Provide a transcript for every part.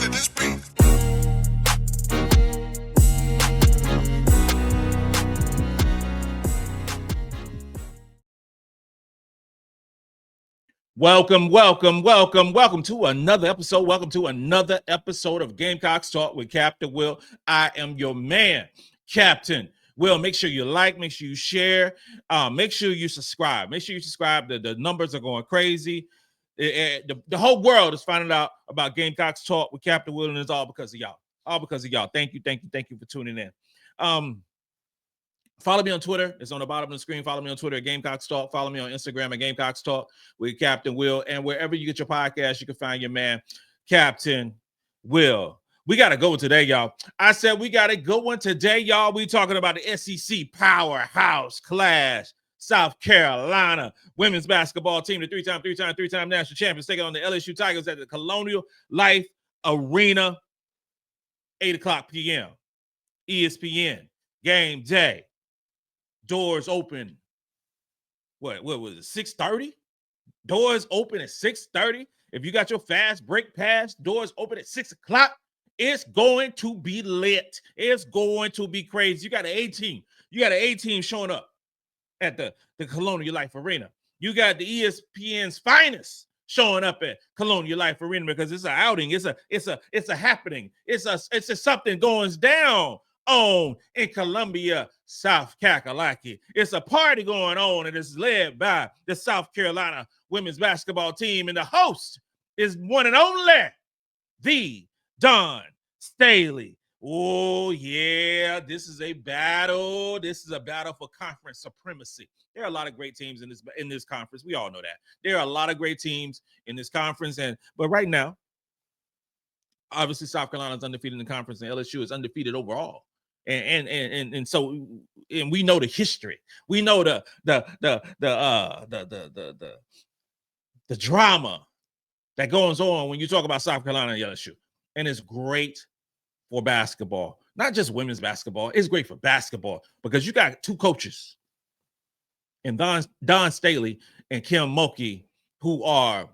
let this be. Welcome to another episode. Welcome to another episode of Gamecocks Talk with Captain Will. I am your man, Captain Will. Make sure you like, make sure you share, make sure you subscribe. Make sure you subscribe. The numbers are going crazy. The whole world is finding out about Gamecocks Talk with Captain Will, and it's all because of y'all. All because of y'all. Thank you for tuning in. Follow me on Twitter. It's on the bottom of the screen. Follow me on Twitter at Gamecocks Talk. Follow me on Instagram at Gamecocks Talk with Captain Will. And wherever you get your podcast, you can find your man, Captain Will. We got to go today, y'all. I said we got to go one today, y'all. We talking about the SEC Powerhouse Clash. South Carolina women's basketball team, the three-time national champions, taking on the LSU Tigers at the Colonial Life Arena, 8 o'clock p.m. ESPN, game day. Doors open. What was it? 6:30? Doors open at 6:30. If you got your fast break pass, doors open at 6 o'clock. It's going to be lit. It's going to be crazy. You got an A team. You got an A team showing up at the Colonial Life Arena. You got the ESPN's finest showing up at Colonial Life Arena because it's an outing. It's a happening. It's a something going down on in Columbia, South Carolina. It's a party going on, and it's led by the South Carolina women's basketball team, and the host is one and only the Dawn Staley. Oh yeah, this is a battle. This is a battle for conference supremacy. There are a lot of great teams in this conference. We all know that there are a lot of great teams in this conference, but right now, obviously South Carolina is undefeated in the conference, and LSU is undefeated overall. And so we know the history. We know the drama that goes on when you talk about South Carolina and LSU. And it's great for basketball, not just women's basketball. It's great for basketball because you got two coaches, and Dawn Staley and Kim Mulkey, who are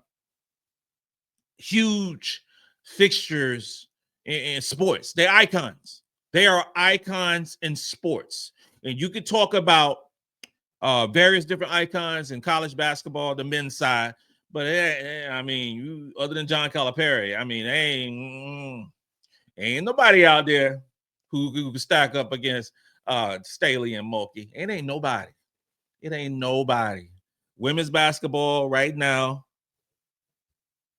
huge fixtures in sports. They're icons. They are icons in sports. And you could talk about various different icons in college basketball, the men's side. But, I mean, other than John Calipari, I mean, ain't nobody out there who can stack up against Staley and Mulkey. It ain't nobody. It ain't nobody. Women's basketball right now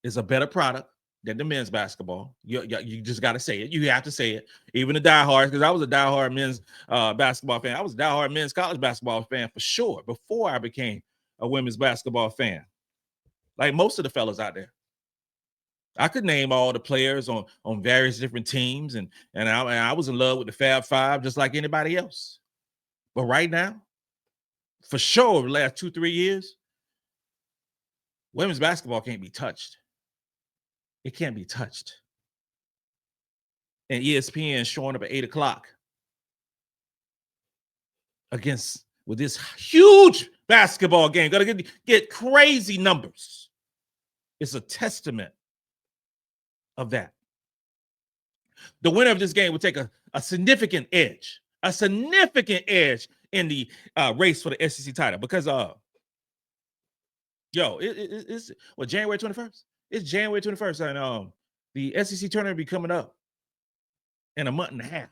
is a better product than the men's basketball. You just got to say it. You have to say it. Even the diehards, because I was a diehard men's basketball fan. I was a diehard men's college basketball fan for sure before I became a women's basketball fan. Like most of the fellas out there. I could name all the players on various different teams, and I was in love with the Fab Five just like anybody else. But right now, for sure, over the last 2-3 years, women's basketball can't be touched. It can't be touched. And ESPN showing up at 8 o'clock with this huge basketball game. Gonna get crazy numbers. It's a testament of that. The winner of this game will take a significant edge. A significant edge in the race for the SEC title because it's what, January 21st? It's January 21st, and the SEC tournament will be coming up in a month and a half.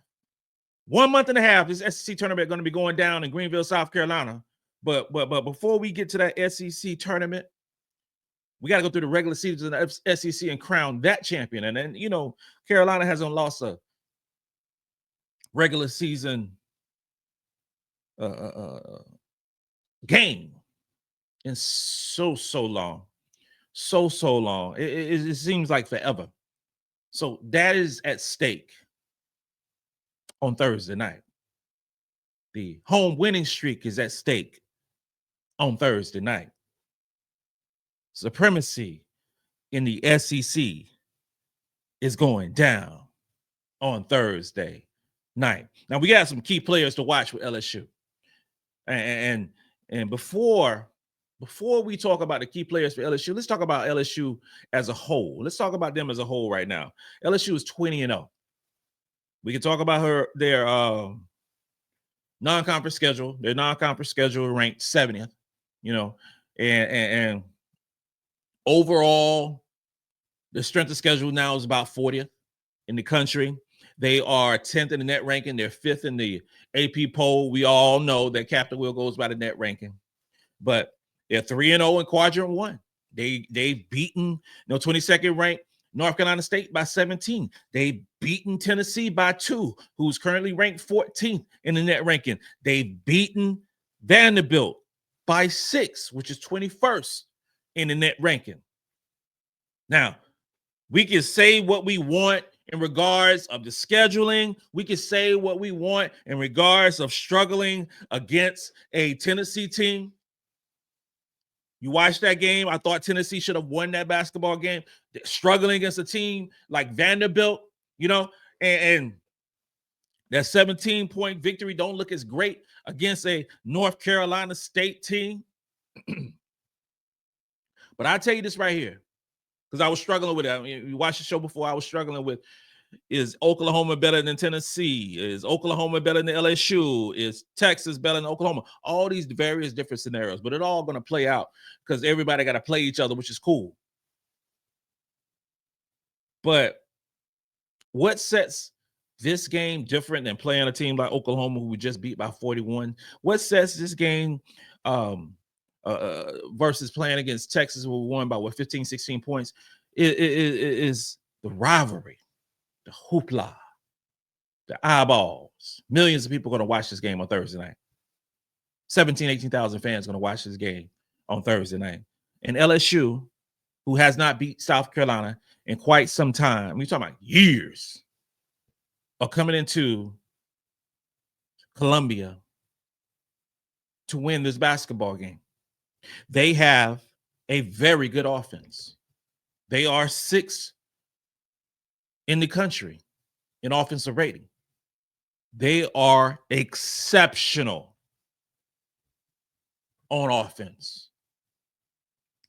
1 month and a half, this SEC tournament is going to be going down in Greenville, South Carolina. But before we get to that SEC tournament, we got to go through the regular season of the SEC and crown that champion. And then, Carolina hasn't lost a regular season game in so long. So long. It seems like forever. So that is at stake on Thursday night. The home winning streak is at stake on Thursday night. Supremacy in the SEC is going down on Thursday night. Now, we got some key players to watch with LSU. And before before we talk about the key players for LSU, let's talk about LSU as a whole. Let's talk about them as a whole right now. LSU is 20-0. We can talk about their non-conference schedule. Their non-conference schedule ranked 70th, and overall, the strength of schedule now is about 40th in the country. They are 10th in the net ranking. They're 5th in the AP poll. We all know that Captain Will goes by the net ranking, but they're 3-0 in quadrant 1. They've beaten 22nd ranked North Carolina State by 17. They've beaten Tennessee by 2, who's currently ranked 14th in the net ranking. They've beaten Vanderbilt by 6, which is 21st in the net ranking. Now, we can say what we want in regards of the scheduling. We can say what we want in regards of struggling against a Tennessee team. You watched that game. I thought Tennessee should have won that basketball game. They're struggling against a team like Vanderbilt, and that 17-point victory don't look as great against a North Carolina State team. But I'll tell you this right here, because I was struggling with it. I mean, you watched the show before. I was struggling with, is Oklahoma better than Tennessee? Is Oklahoma better than LSU? Is Texas better than Oklahoma? All these various different scenarios, but it's all going to play out because everybody got to play each other, which is cool. But what sets this game different than playing a team like Oklahoma, who we just beat by 41? What sets this game versus playing against Texas, who we won by 15, 16 points, is the rivalry, the hoopla, the eyeballs. Millions of people are going to watch this game on Thursday night. 18,000 fans going to watch this game on Thursday night. And LSU, who has not beat South Carolina in quite some time, we're talking about years, are coming into Columbia to win this basketball game. They have a very good offense. They are 6th in the country in offensive rating. They are exceptional on offense,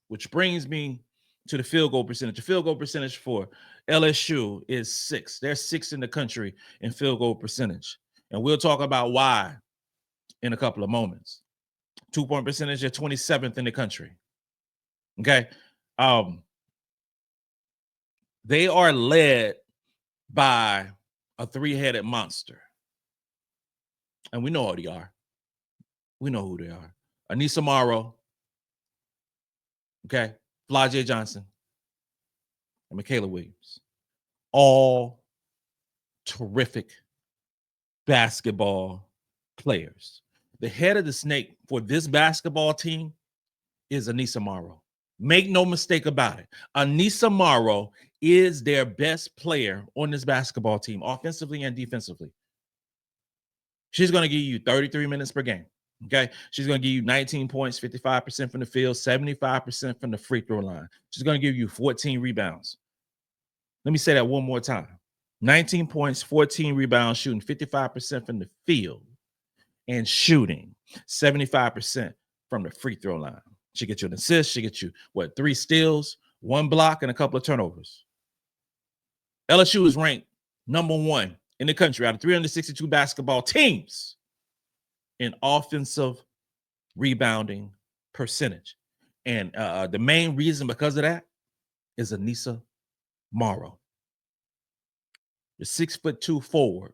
which brings me to the field goal percentage. The field goal percentage for LSU is 6th. They're 6th in the country in field goal percentage. And we'll talk about why in a couple of moments. 2-point percentage, they're 27th in the country. Okay. They are led by a 3-headed monster. And we know who they are. We know who they are. Anissa Morrow, okay, Flau'jae Johnson, and Michaela Williams. All terrific basketball players. The head of the snake for this basketball team is Anissa Morrow. Make no mistake about it. Anissa Morrow is their best player on this basketball team, offensively and defensively. She's going to give you 33 minutes per game. Okay. She's going to give you 19 points, 55% from the field, 75% from the free throw line. She's going to give you 14 rebounds. Let me say that one more time. 19 points, 14 rebounds, shooting 55% from the field, and shooting 75% from the free throw line. She gets you an assist. She gets you, 3 steals, 1 block, and a couple of turnovers. LSU is ranked number 1 in the country out of 362 basketball teams in offensive rebounding percentage. And the main reason because of that is Anissa Morrow. The 6'2" forward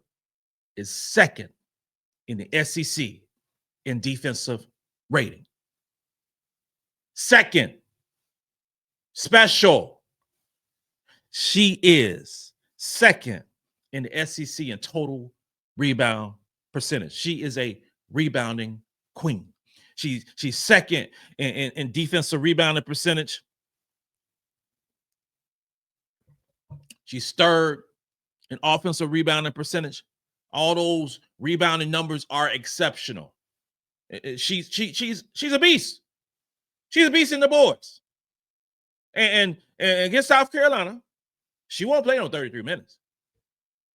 is 2nd in the SEC in defensive rating. 2nd. Special. She is 2nd in the SEC in total rebound percentage. She is a rebounding queen. She's 2nd in defensive rebounding percentage. She's 3rd in offensive rebounding percentage. All those rebounding numbers are exceptional. She's a beast. She's a beast in the boards. And against South Carolina, she won't play on 33 minutes.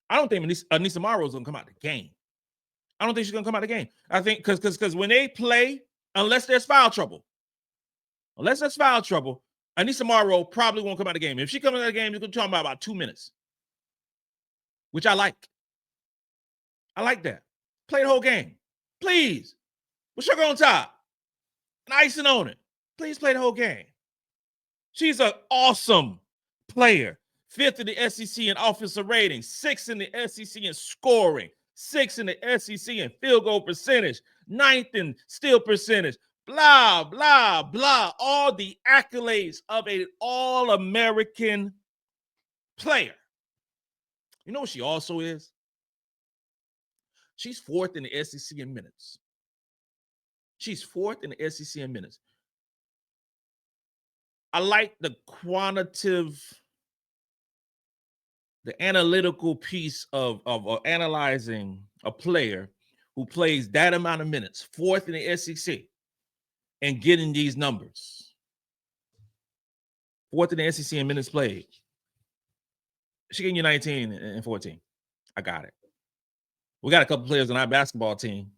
I don't think Anissa Morrow is going to come out the game. I don't think she's going to come out the game. I think because when they play, unless there's foul trouble, Unless that's foul trouble, Anissa Morrow probably won't come out of the game. If she comes out of the game, you're going to talk about 2 minutes, which I like. I like that. Play the whole game. Please. With sugar on top and icing on it. Please play the whole game. She's an awesome player. 5th in the SEC in offensive rating, 6th in the SEC in scoring, 6th in the SEC in field goal percentage, 9th in steal percentage, blah, blah, blah. All the accolades of an All-American player. You know what she also is? She's 4th in the SEC in minutes. She's 4th in the SEC in minutes. I like the quantitative, the analytical piece of analyzing a player who plays that amount of minutes, 4th in the SEC, and getting these numbers. 4th in the SEC in minutes played. She getting you 19 and 14. I got it. We got a couple players on our basketball team.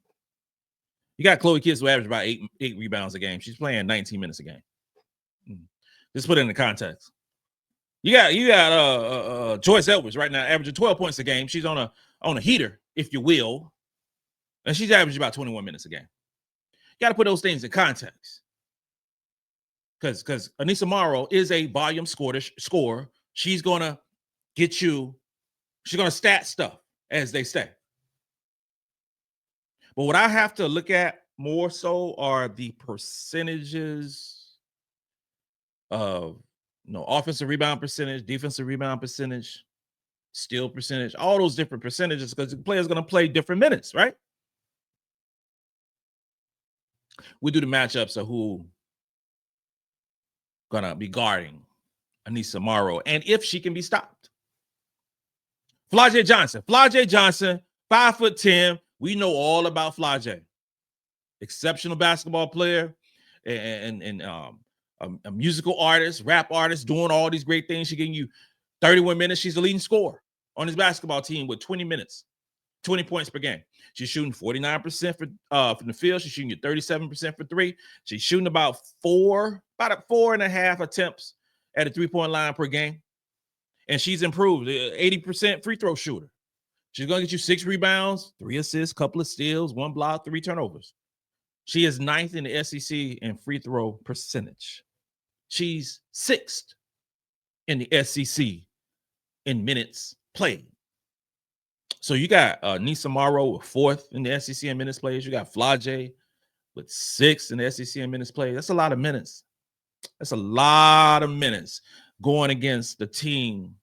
You got Chloe Kiss who averaged about eight rebounds a game. She's playing 19 minutes a game. Just put it in the context. You got Joyce Edwards right now averaging 12 points a game. She's on a heater, if you will, and she's averaging about 21 minutes a game. You got to put those things in context, because Anissa Morrow is a volume scorer. She's gonna get you. She's gonna stat stuff, as they say. But what I have to look at more so are the percentages of offensive rebound percentage, defensive rebound percentage, steal percentage, all those different percentages, because the player's going to play different minutes, right? We do the matchups of who going to be guarding Anissa Morrow and if she can be stopped. Flau'jae Johnson. Flau'jae Johnson, 5'10". We know all about Flau'jae. Exceptional basketball player and a musical artist, rap artist, doing all these great things. She's getting you 31 minutes. She's the leading scorer on his basketball team with 20 minutes, 20 points per game. She's shooting 49% from the field. She's shooting 37% for three. She's shooting about 4.5 attempts at a three-point line per game. And she's improved, 80% free throw shooter. She's going to get you 6 rebounds, 3 assists, couple of steals, 1 block, 3 turnovers. She is 9th in the SEC in free throw percentage. She's 6th in the SEC in minutes played. So you got Anissa Morrow with 4th in the SEC in minutes played. You got Flau'jae with 6th in the SEC in minutes played. That's a lot of minutes. That's a lot of minutes going against the team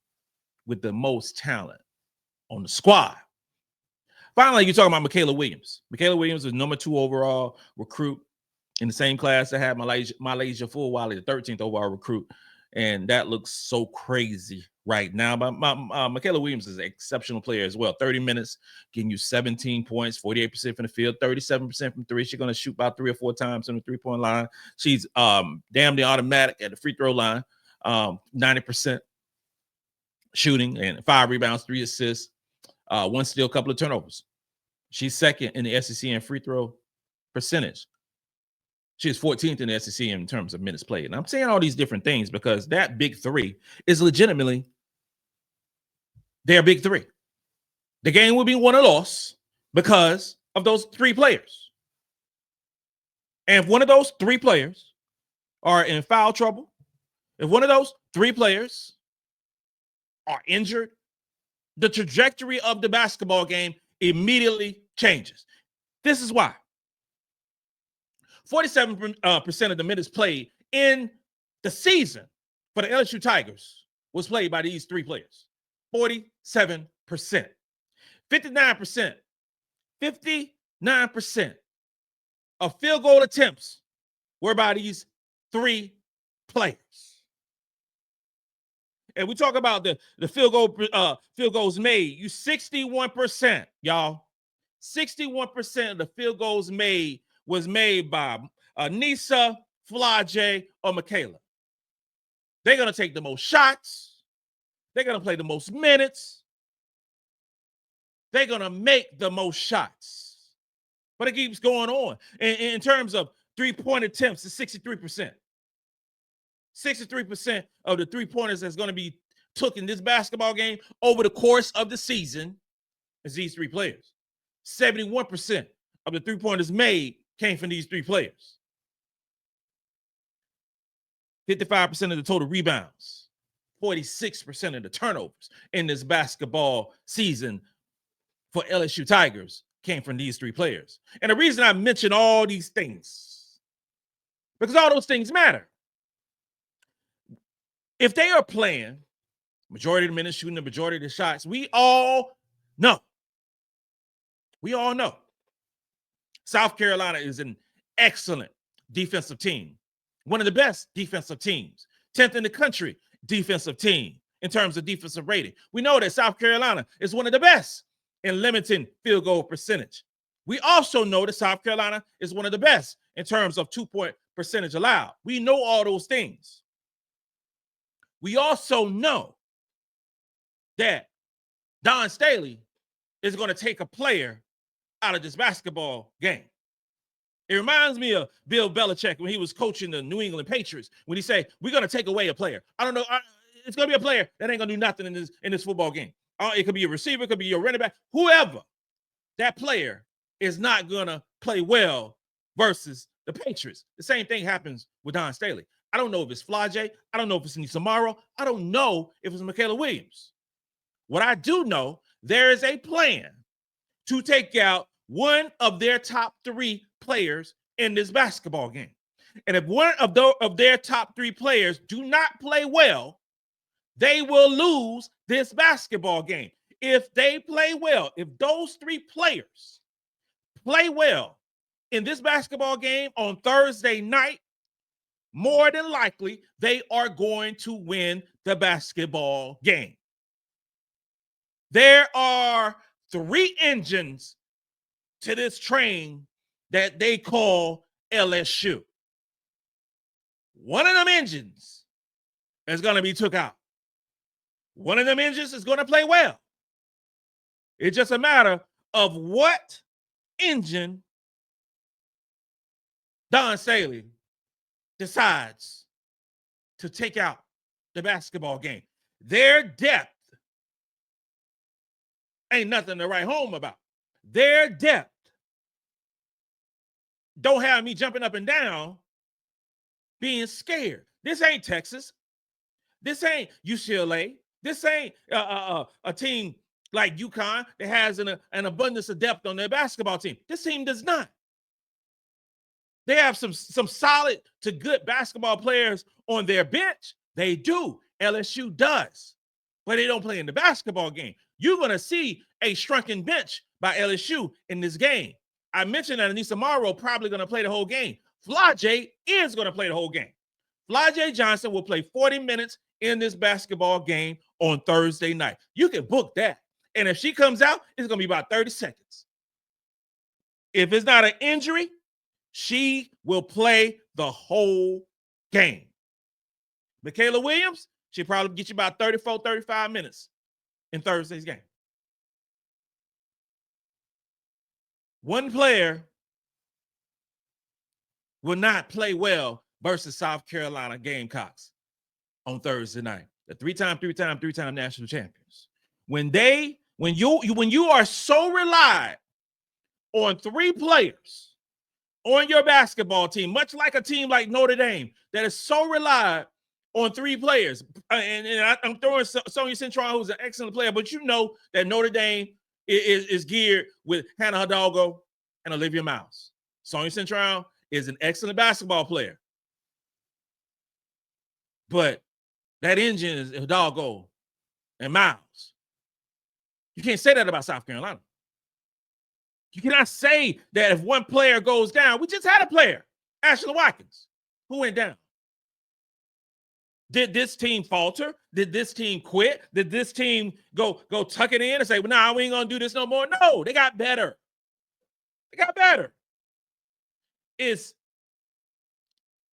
with the most talent on the squad. Finally, you're talking about Mikaylah Williams. Mikaylah Williams was number 2 overall recruit in the same class that had MiLaysia Fulwiley, the 13th overall recruit. And that looks so crazy right now. But Mikaylah Williams is an exceptional player as well. 30 minutes, getting you 17 points, 48% from the field, 37% from three. She's going to shoot about 3 or 4 times on the three-point line. She's damn near automatic at the free throw line, 90% shooting and 5 rebounds, 3 assists. 1 steal, couple of turnovers. She's 2nd in the SEC in free throw percentage. She's 14th in the SEC in terms of minutes played. And I'm saying all these different things because that big 3 is legitimately their big 3. The game will be won or lost because of those 3 players. And if one of those 3 players are in foul trouble, if one of those 3 players are injured, the trajectory of the basketball game immediately changes. This is why. 47% of the minutes played in the season for the LSU Tigers was played by these 3 players. 47%. 59% of field goal attempts were by these 3 players. And we talk about the field goals made. You 61%, y'all. 61% of the field goals made was made by Anissa, Flau'jae, or Mikaylah. They're going to take the most shots. They're going to play the most minutes. They're going to make the most shots. But it keeps going on. In terms of three-point attempts, it's 63%. 63% of the three-pointers that's going to be took in this basketball game over the course of the season is these three players. 71% of the three-pointers made came from these three players. 55% of the total rebounds. 46% of the turnovers in this basketball season for LSU Tigers came from these three players. And the reason I mention all these things, because all those things matter. If they are playing, majority of the minutes shooting the majority of the shots, we all know. South Carolina is an excellent defensive team. One of the best defensive teams. 10th in the country defensive team in terms of defensive rating. We know that South Carolina is one of the best in limiting field goal percentage. We also know that South Carolina is one of the best in terms of two-point percentage allowed. We know all those things. We also know that Dawn Staley is going to take a player out of this basketball game. It reminds me of Bill Belichick when he was coaching the New England Patriots, when he said, we're going to take away a player. I don't know. It's going to be a player that ain't going to do nothing in this football game. It could be a receiver, it could be your running back, whoever. That player is not going to play well versus the Patriots. The same thing happens with Dawn Staley. I don't know if it's Flajay. I don't know if it's Nisamaro. I don't know if it's Michaela Williams. What I do know, there is a plan to take out one of their top three players in this basketball game. And if one of their top three players do not play well, they will lose this basketball game. If they play well, if those three players play well in this basketball game on Thursday night, more than likely, they are going to win the basketball game. There are three engines to this train that they call LSU. One of them engines is going to be took out. One of them engines is going to play well. It's just a matter of what engine Dawn Staley decides to take out the basketball game. Their depth ain't nothing to write home about. Their depth don't have me jumping up and down being scared. This ain't Texas. This ain't UCLA. This ain't a team like UConn that has an abundance of depth on their basketball team. This team does not. They have some solid to good basketball players on their bench. They do. LSU does. But they don't play in the basketball game. You're going to see a shrunken bench by LSU in this game. I mentioned that Anissa Morrow probably going to play the whole game. Flajay is going to play the whole game. Flajay Johnson will play 40 minutes in this basketball game on Thursday night. You can book that. And if she comes out, it's going to be about 30 seconds. If it's not an injury, she will play the whole game. Michaela Williams, she'll probably get you about 34, 35 minutes in Thursday's game. One player will not play well versus South Carolina Gamecocks on Thursday night. The three-time national champions. When you are so relied on three players on your basketball team, much like a team like Notre Dame that is so relied on three players, and I'm throwing Sonia Cintron, who's an excellent player, but you know that Notre Dame is geared with Hannah Hidalgo and Olivia Miles. Sonia Cintron is an excellent basketball player, but that engine is Hidalgo and Miles. You can't say that about South Carolina. You cannot say that if one player goes down. We just had a player, Ashlyn Watkins, who went down. Did this team falter? Did this team quit? Did this team go tuck it in and say, well, nah, we ain't going to do this no more? No, they got better. They got better. Is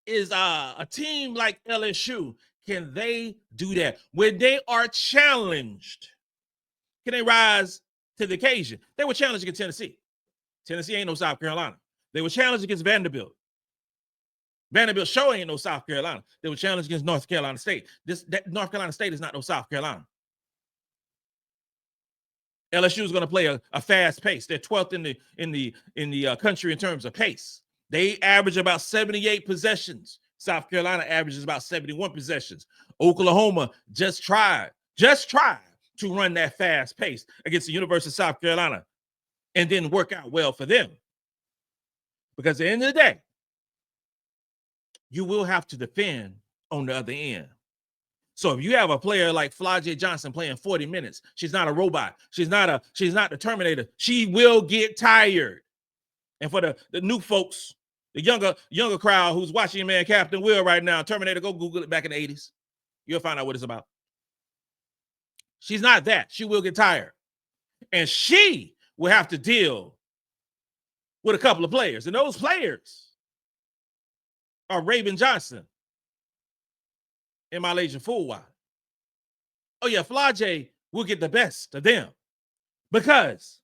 a team like LSU, can they do that? When they are challenged, can they rise to the occasion? They were challenged against Tennessee. Tennessee ain't no South Carolina. They were challenged against Vanderbilt. Vanderbilt show ain't no South Carolina. They were challenged against North Carolina State. North Carolina State is not no South Carolina. LSU is going to play a fast pace. They're 12th in the country in terms of pace. They average about 78 possessions. South Carolina averages about 71 possessions. Oklahoma just tried to run that fast pace against the University of South Carolina and didn't work out well for them. Because at the end of the day, you will have to defend on the other end. So if you have a player like Flajay Johnson playing 40 minutes, she's not a robot. She's not the Terminator. She will get tired. And for the new folks, the younger crowd who's watching man Captain Will right now, Terminator, go Google it back in the 80s. You'll find out what it's about. She's not that. She will get tired. And she will have to deal with a couple of players. And those players are Raven Johnson and MiLaysia Fulwiley. Oh, yeah, Flajay will get the best of them because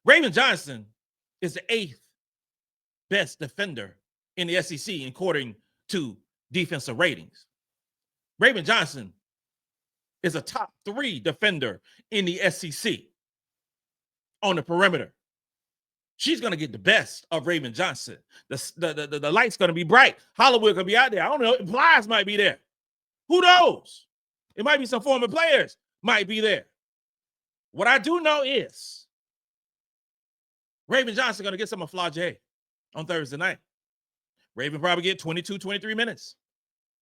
Raven Johnson is the 8th best defender in the SEC according to defensive ratings. Raven Johnson is a top 3 defender in the SEC on the perimeter. She's going to get the best of Raven Johnson. The light's going to be bright. Hollywood could be out there. I don't know. Plies might be there. Who knows? It might be some former players might be there. What I do know is Raven Johnson going to get some of Flajay on Thursday night. Raven probably get 22, 23 minutes.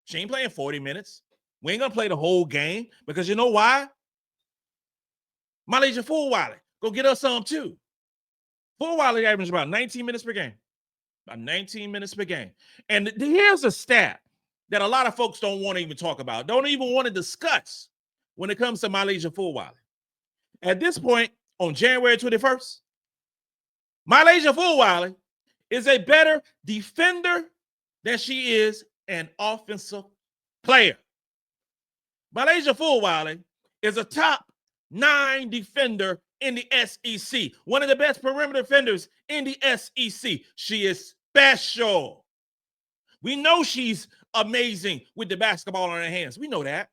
She ain't playing 40 minutes. We ain't going to play the whole game because you know why? MiLaysia Fulwiley, go get us some too. Fulwiley averages about 19 minutes per game. About 19 minutes per game. And here's a stat that a lot of folks don't want to even talk about, don't even want to discuss when it comes to MiLaysia Fulwiley. At this point, on January 21st, MiLaysia Fulwiley is a better defender than she is an offensive player. MiLaysia Fulwiley is a top 9 defender in the SEC, one of the best perimeter defenders in the SEC. She is special. We know she's amazing with the basketball in her hands. We know that.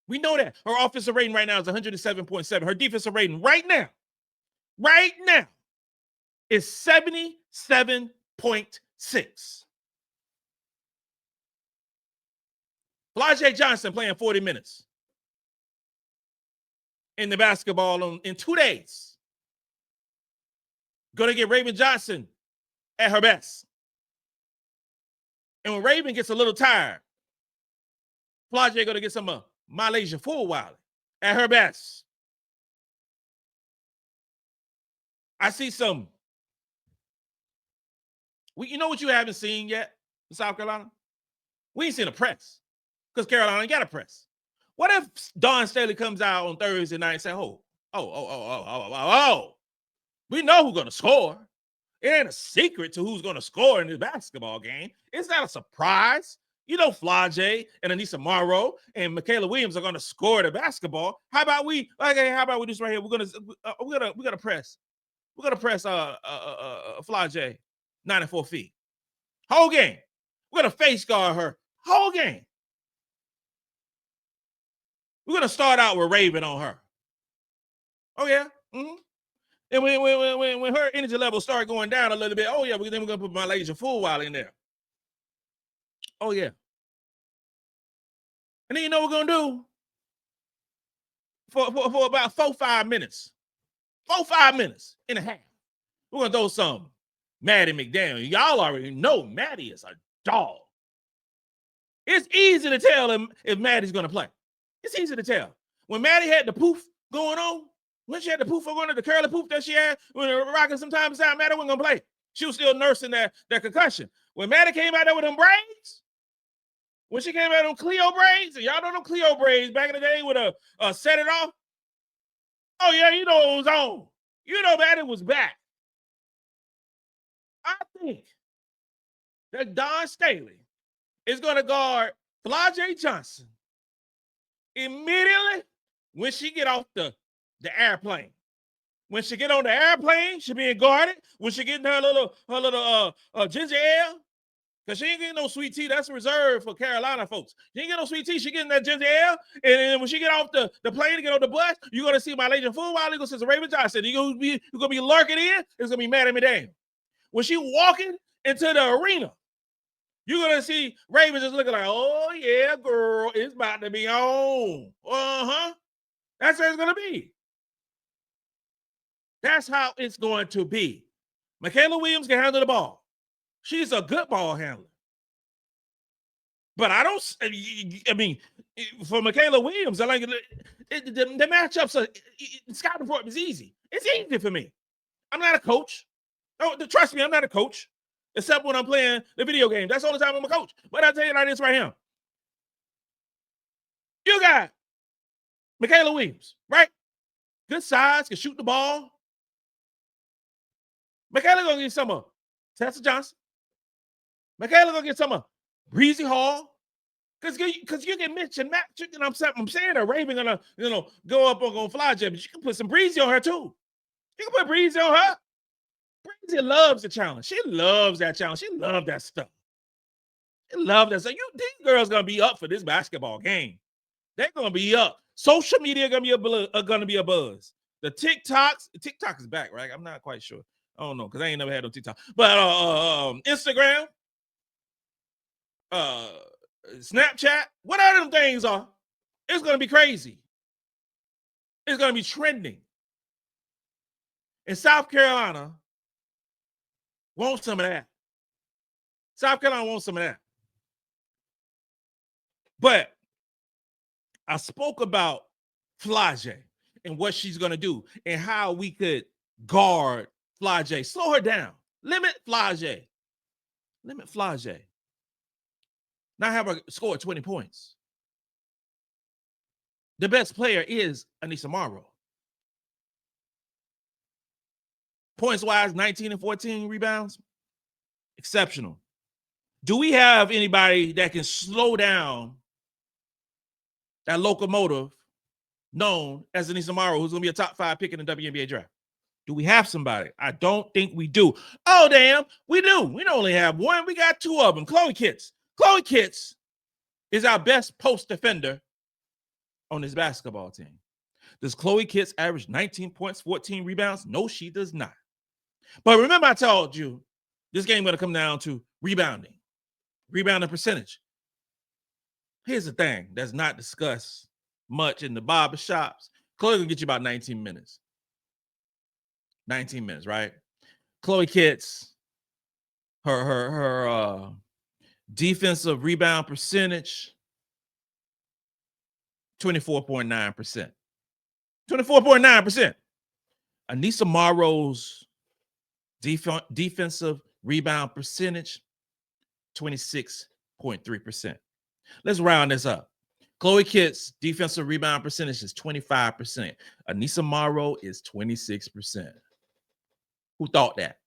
We know that. Her offensive rating right now is 107.7. Her defensive rating right now is 77.6. Flajay Johnson playing 40 minutes in the basketball in 2 days. Going to get Raven Johnson at her best. And when Raven gets a little tired, Flajay going to get some MiLaysia Fulwiley at her best. I see some. You know what you haven't seen yet in South Carolina? We ain't seen a press because Carolina ain't got a press. What if Dawn Staley comes out on Thursday night and says, we know who's going to score. It ain't a secret to who's going to score in this basketball game. It's not a surprise. You know, Flajay and Anissa Morrow and Michaela Williams are going to score the basketball. How about we do this right here? We're gonna press Flajay 94 feet. Whole game. We're gonna face guard her whole game. We're gonna start out with Raven on her. Oh yeah. Mm-hmm. And when her energy levels start going down a little bit, oh yeah, then we're gonna put MiLaysia Fulwiley in there. Oh yeah. And then you know what we're gonna do for about 4-5 minutes. 4-5 minutes and a half. We're gonna throw some Maddy McDaniel. Y'all already know Maddy is a dog. It's easy to tell him if Maddy's gonna play. It's easy to tell. When Maddy had the poof going on, when she had the poof going on, the curly poof that she had, when rocking sometimes out, Maddy wasn't gonna play. She was still nursing that concussion. When Maddy came out there with them braids, when she came out on Cleo braids, and y'all know them Cleo braids back in the day with a set it off. Oh yeah, you know it was on. You know Maddy was back. I think that Dawn Staley is going to guard Flajay Johnson immediately when she get off the airplane. When she get on the airplane, she being guarded. When she get in her little ginger ale, Because she ain't getting no sweet tea. That's reserved for Carolina folks. She ain't getting no sweet tea. She getting that ginger ale. And then when she get off the plane to get on the bus, you're going to see MiLaysia Fulwiley. You're going to see Raven Johnson. You're going to be lurking in. It's going to be Maddy McDaniel. When she walking into the arena, you're going to see Raven just looking like, oh, yeah, girl, it's about to be on. Uh-huh. That's how it's going to be. That's how it's going to be. Michaela Williams can handle the ball. She's a good ball handler. But I mean, for Michaela Williams, I like the matchups scouting report is easy. It's easy for me. I'm not a coach. No, trust me, I'm not a coach. Except when I'm playing the video game. That's the only time I'm a coach. But I'll tell you like this right here. You got Michaela Williams, right? Good size, can shoot the ball. Michaela gonna get some of Tessa Johnson. Michaela gonna get some of Bree Hall. Because you can mix and match. And I'm saying that Raven gonna go up on fly jet, but you can put some Breezy on her too. You can put Breezy on her. Breezy loves the challenge. She loves that challenge. She loves that stuff. She loves that stuff. These girls gonna be up for this basketball game. They're gonna be up. Social media gonna be a buzz. The TikTok is back, right? I'm not quite sure. I don't know because I ain't never had no TikTok. But Instagram, Snapchat, whatever them things are, it's gonna be crazy. It's gonna be trending. And South Carolina wants some of that. South Carolina wants some of that. But I spoke about Flage and what she's gonna do and how we could guard Flage. Slow her down. Limit Flage. Limit Flage. Not have her score 20 points. The best player is Aneesah Morrow. Points-wise, 19 and 14 rebounds. Exceptional. Do we have anybody that can slow down that locomotive known as Aneesah Morrow, who's going to be a top 5 pick in the WNBA draft? Do we have somebody? I don't think we do. Oh, damn, we do. We don't only have one. We got 2 of them. Chloe Kitts. Chloe Kitts is our best post defender on this basketball team. Does Chloe Kitts average 19 points, 14 rebounds? No, she does not. But remember I told you this game going to come down to rebounding percentage. Here's the thing that's not discussed much in the barbershops. Chloe going to get you about 19 minutes. 19 minutes, right? Chloe Kitts, her defensive rebound percentage, 24.9%. 24.9%. Aneesah Morrow's defensive rebound percentage, 26.3%. Let's round this up. Chloe Kitts' defensive rebound percentage is 25%. Aneesah Morrow is 26%. Who thought that?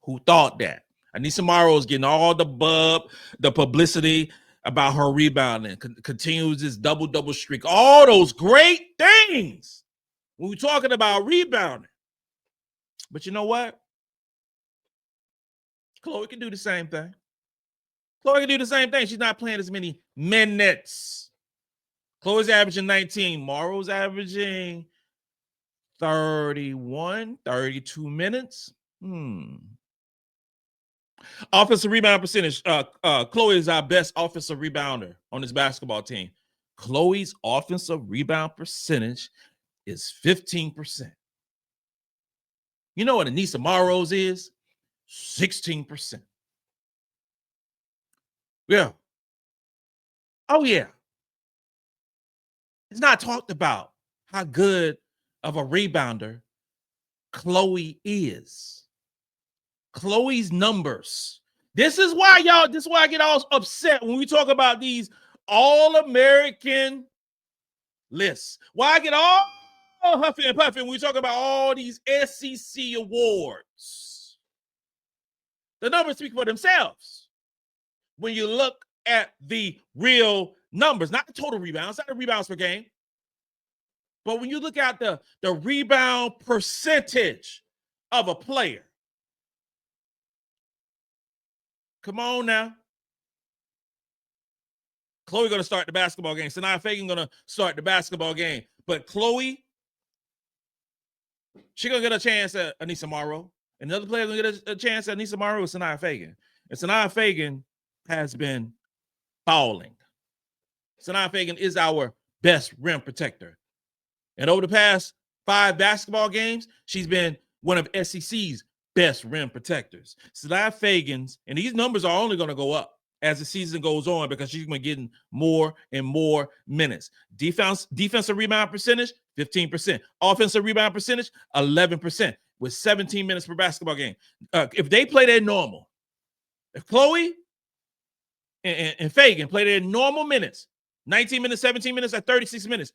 Who thought that? Aneesah Morrow is getting all the publicity about her rebounding, continues this double streak, all those great things when we're talking about rebounding. But you know what? Chloe can do the same thing. Chloe can do the same thing. She's not playing as many minutes. Chloe's averaging 19. Morrow's averaging 31, 32 minutes. Offensive rebound percentage. Chloe is our best offensive rebounder on this basketball team. Chloe's offensive rebound percentage is 15%. You know what Aneesah Morrow's is? 16%. Yeah. Oh, yeah. It's not talked about how good of a rebounder Chloe is. Chloe's numbers. This is why I get all upset when we talk about these All-American lists. Why I get all huffy and puffy when we talk about all these SEC awards. The numbers speak for themselves. When you look at the real numbers, not the total rebounds, not the rebounds per game, but when you look at the rebound percentage of a player. Come on now. Chloe going to start the basketball game. Sania Feagin going to start the basketball game. But Chloe, she going to get a chance at Anissa Morrow. Another player going to get a chance at Anissa Morrow with Sania Feagin. And Sania Feagin has been balling. Sania Feagin is our best rim protector. And over the past 5 basketball games, she's been one of SEC's best rim protectors. Sania Feagin's, and these numbers are only going to go up as the season goes on because she's been getting more and more minutes. Defensive rebound percentage, 15%. Offensive rebound percentage, 11%, with 17 minutes per basketball game. If they play their normal, if Chloe and Feagin play their normal minutes, 19 minutes, 17 minutes, at 36 minutes,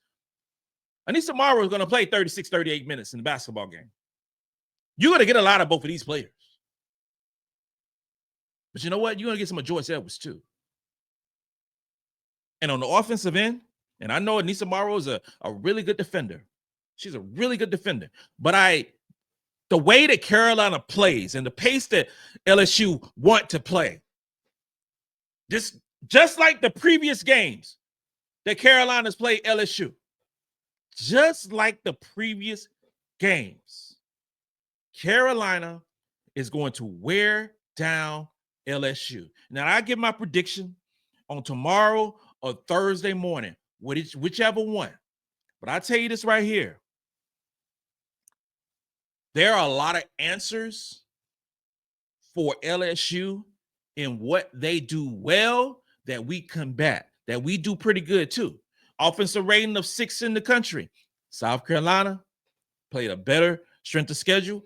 Anissa Morrow is going to play 36, 38 minutes in the basketball game. You're going to get a lot of both of these players. But you know what? You're going to get some of Joyce Edwards too. And on the offensive end, and I know Anissa Morrow is a really good defender. She's a really good defender. But the way that Carolina plays and the pace that LSU want to play, just like the previous games that Carolina's played LSU, just like the previous games, Carolina is going to wear down LSU. Now, I give my prediction on tomorrow or Thursday morning, whichever one. But I tell you this right here. There are a lot of answers for LSU in what they do well that we combat, that we do pretty good too. Offensive rating of 6 in the country. South Carolina played a better strength of schedule.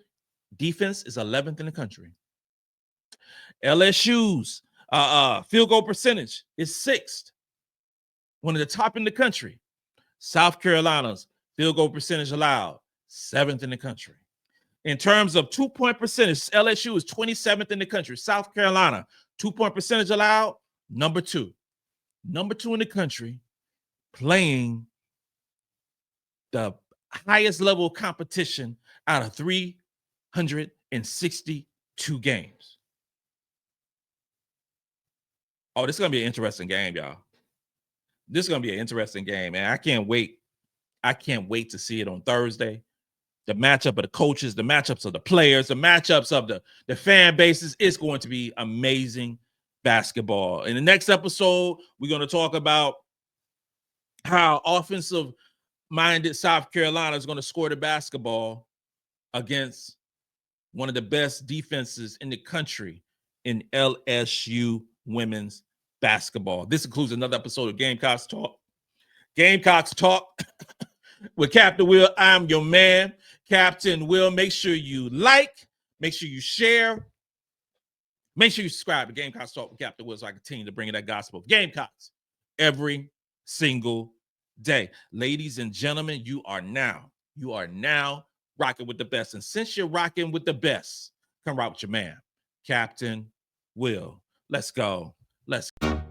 Defense is 11th in the country. LSU's field goal percentage is 6th, one of the top in the country. South Carolina's field goal percentage allowed, 7th in the country. In terms of 2-point percentage, LSU is 27th in the country. South Carolina, 2-point percentage allowed, number 2. Number 2 in the country, playing the highest level of competition out of 362 games. Oh, this is going to be an interesting game, y'all. This is going to be an interesting game, man. I can't wait. I can't wait to see it on Thursday. The matchup of the coaches, the matchups of the players, the matchups of the fan bases. It's going to be amazing basketball. In the next episode, we're going to talk about how offensive-minded South Carolina is going to score the basketball against one of the best defenses in the country in LSU women's basketball. This includes another episode of Gamecocks Talk. Gamecocks Talk with Captain Will. I'm your man, Captain Will. Make sure you like, make sure you share, make sure you subscribe to Gamecocks Talk with Captain Will so I continue to bring you that gospel of Gamecocks every single day. Ladies and gentlemen, you are now rocking with the best. And since you're rocking with the best, come rock with your man, Captain Will. Let's go. Let's go.